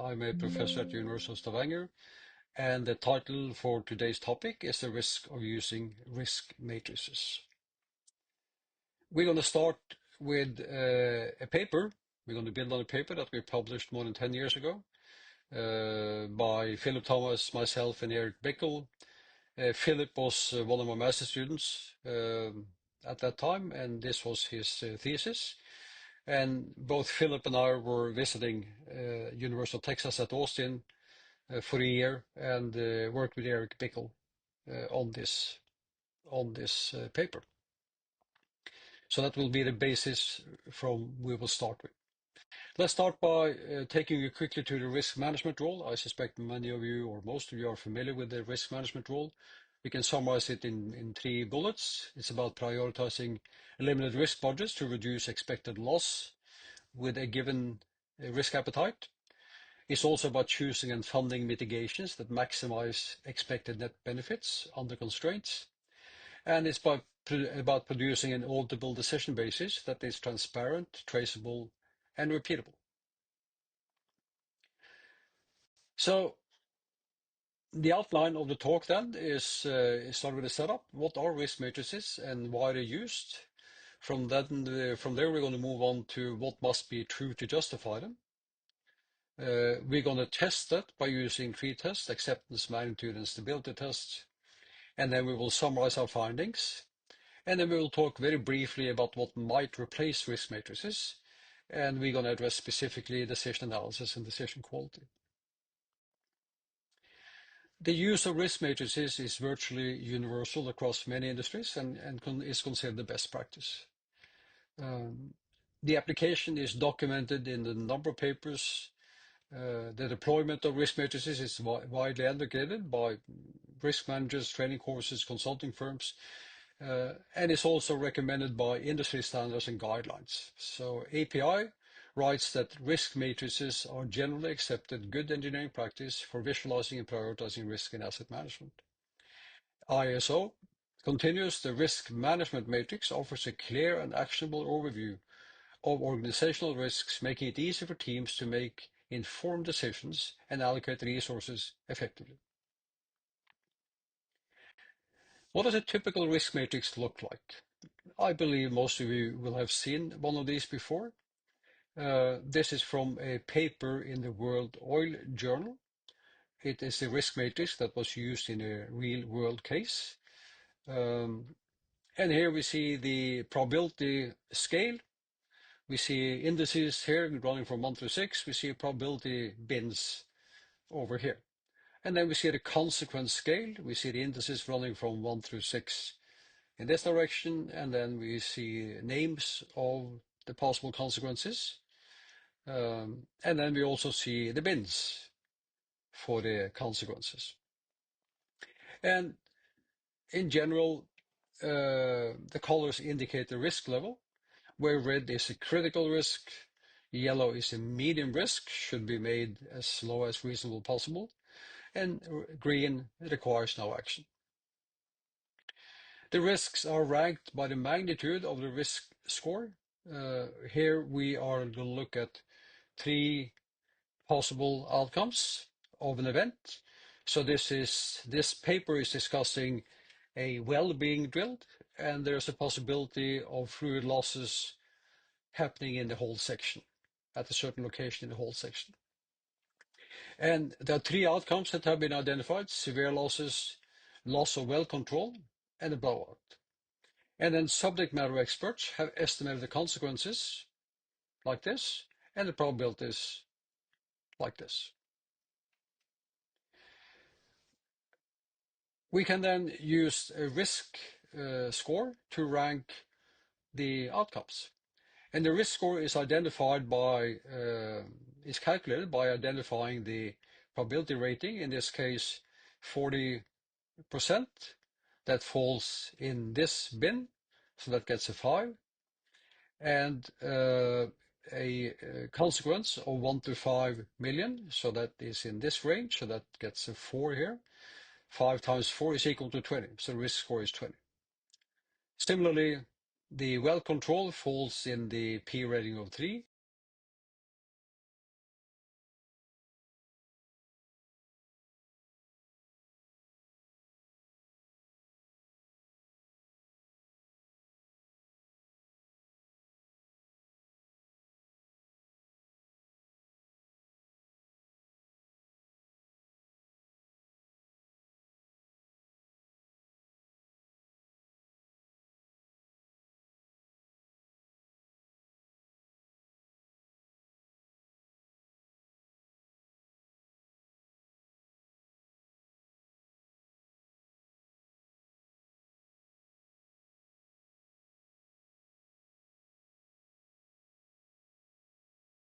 I'm a professor at the University of Stavanger, and the title for today's topic is the risk of using risk matrices. We're going to start with a paper. We're going to build on a paper that we published more than 10 years ago by Philip Thomas, myself, and Eric Bickel. Philip was one of my master students at that time, and this was his thesis. And both Philip and I were visiting University of Texas at Austin for a year and worked with Eric Bickel on this paper. So that will be the basis from we will start with. Let's start by taking you quickly to the risk management role. I suspect many of you or most of you are familiar with the risk management role. We can summarize it in 3 bullets. It's about prioritizing limited risk budgets to reduce expected loss with a given risk appetite. It's also about choosing and funding mitigations that maximize expected net benefits under constraints. And it's about producing an auditable decision basis that is transparent, traceable, and repeatable. So the outline of the talk then is start with a setup. What are risk matrices and why they're used? From there, we're going to move on to what must be true to justify them. We're going to test that by using 3 tests: acceptance, magnitude, and stability tests. And then we will summarize our findings. And then we will talk very briefly about what might replace risk matrices. And we're going to address specifically decision analysis and decision quality. The use of risk matrices is virtually universal across many industries and is considered the best practice. The application is documented in the number of papers. The deployment of risk matrices is widely advocated by risk managers, training courses, consulting firms, and is also recommended by industry standards and guidelines. So API writes that risk matrices are generally accepted good engineering practice for visualizing and prioritizing risk in asset management. ISO continues: the risk management matrix offers a clear and actionable overview of organizational risks, making it easy for teams to make informed decisions and allocate resources effectively. What does a typical risk matrix look like? I believe most of you will have seen one of these before. This is from a paper in the World Oil Journal. It is a risk matrix that was used in a real-world case. And here we see the probability scale. We see indices here running from 1 to 6. We see probability bins over here. And then we see the consequence scale. We see the indices running from 1 through 6 in this direction. And then we see names of the possible consequences. And then we also see the bins for the consequences. And in general, the colors indicate the risk level, where red is a critical risk, yellow is a medium risk, should be made as low as reasonable possible, and green requires no action. The risks are ranked by the magnitude of the risk score. Here we are going to look at 3 possible outcomes of an event. So this paper is discussing a well being drilled, and there's a possibility of fluid losses happening in the whole section, at a certain location in the whole section. And there are 3 outcomes that have been identified: severe losses, loss of well control, and a blowout. And then subject matter experts have estimated the consequences like this, and the probabilities like this. We can then use a risk score to rank the outcomes. And the risk score is calculated by identifying the probability rating, in this case 40%, that falls in this bin, so that gets a 5, and a consequence of 1 to 5 million, so that is in this range, so that gets a 4 here. 5 times 4 is equal to 20, so the risk score is 20. Similarly, the well control falls in the P rating of 3,